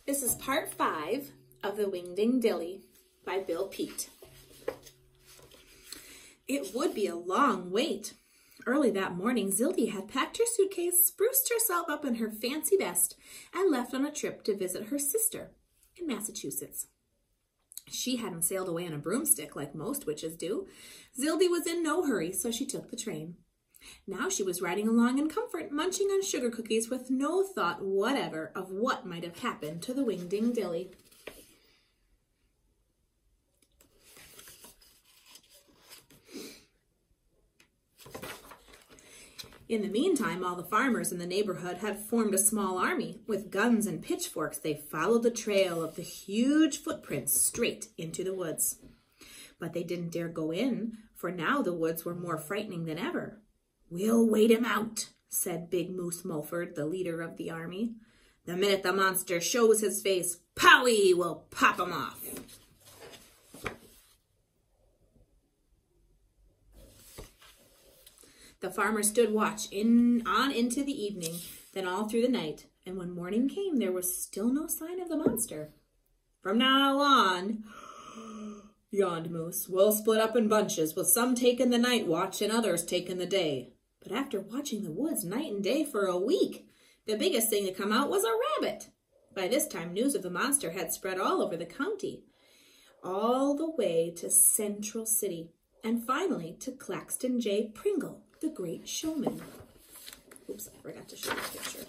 This is part 5 of the Whingdingdilly by Bill Peet. It would be a long wait. Early that morning, Zildie had packed her suitcase, spruced herself up in her fancy best, and left on a trip to visit her sister in Massachusetts. She hadn't sailed away on a broomstick like most witches do. Zildie was in no hurry, so she took the train. Now she was riding along in comfort, munching on sugar cookies with no thought whatever of what might have happened to the Whingdingdilly. In the meantime, all the farmers in the neighborhood had formed a small army. With guns and pitchforks, they followed the trail of the huge footprints straight into the woods. But they didn't dare go in, for now the woods were more frightening than ever. "We'll wait him out," said Big Moose Mulford, the leader of the army. "The minute the monster shows his face, Powie will pop him off." The farmer stood watch on into the evening, then all through the night, and when morning came, there was still no sign of the monster. "From now on," yawned Moose, "we'll split up in bunches, with some taking the night watch and others taking the day." But after watching the woods night and day for a week, the biggest thing to come out was a rabbit. By this time, news of the monster had spread all over the county, all the way to Central City, and finally to Claxton J. Pringle, the great showman. Oops, I forgot to show the picture.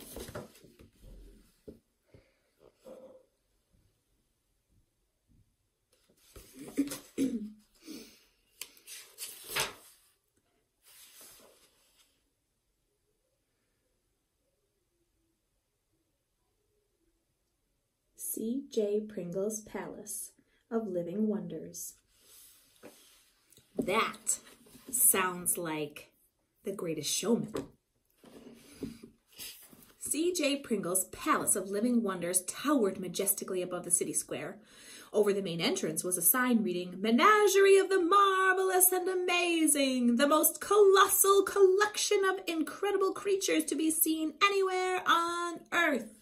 C.J. Pringle's Palace of Living Wonders. That sounds like The Greatest Showman. C.J. Pringle's Palace of Living Wonders towered majestically above the city square. Over the main entrance was a sign reading, "Menagerie of the Marvelous and Amazing, the most colossal collection of incredible creatures to be seen anywhere on earth."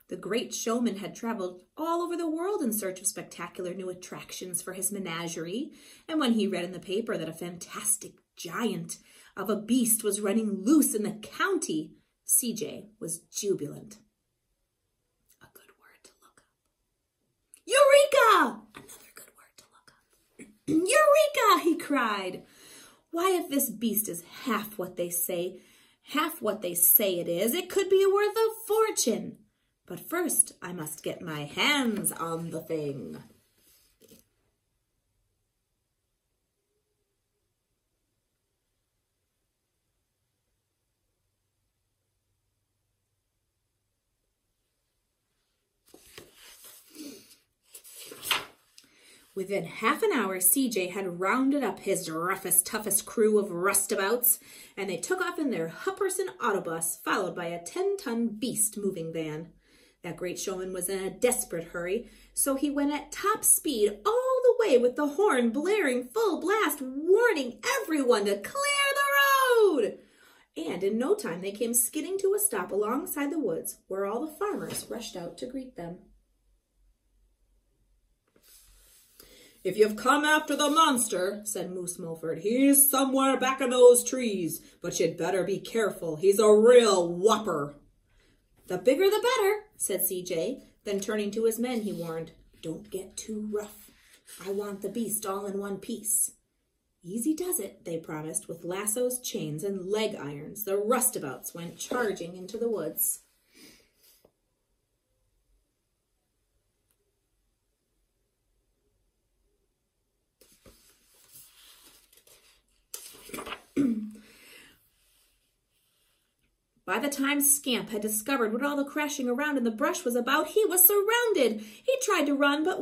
The great showman had traveled all over the world in search of spectacular new attractions for his menagerie, and when he read in the paper that a fantastic giant of a beast was running loose in the county, CJ was jubilant. A good word to look up. Eureka! Another good word to look up. Eureka! He cried. Why, if this beast is half what they say it is, it could be worth a fortune. But first, I must get my hands on the thing. Within half an hour, CJ had rounded up his roughest, toughest crew of rustabouts, and they took off in their Hupperson autobus, followed by a 10-ton beast moving van. That great showman was in a desperate hurry, so he went at top speed all the way with the horn blaring full blast, warning everyone to clear the road. And in no time, they came skidding to a stop alongside the woods, where all the farmers rushed out to greet them. "If you've come after the monster," said Moose Mulford, "he's somewhere back in those trees, but you'd better be careful. He's a real whopper." "The bigger the better," said CJ. Then turning to his men, he warned, "Don't get too rough. I want the beast all in one piece." "Easy does it," they promised. With lassos, chains, and leg irons, the rustabouts went charging into the woods. By the time Scamp had discovered what all the crashing around in the brush was about, he was surrounded. He tried to run, but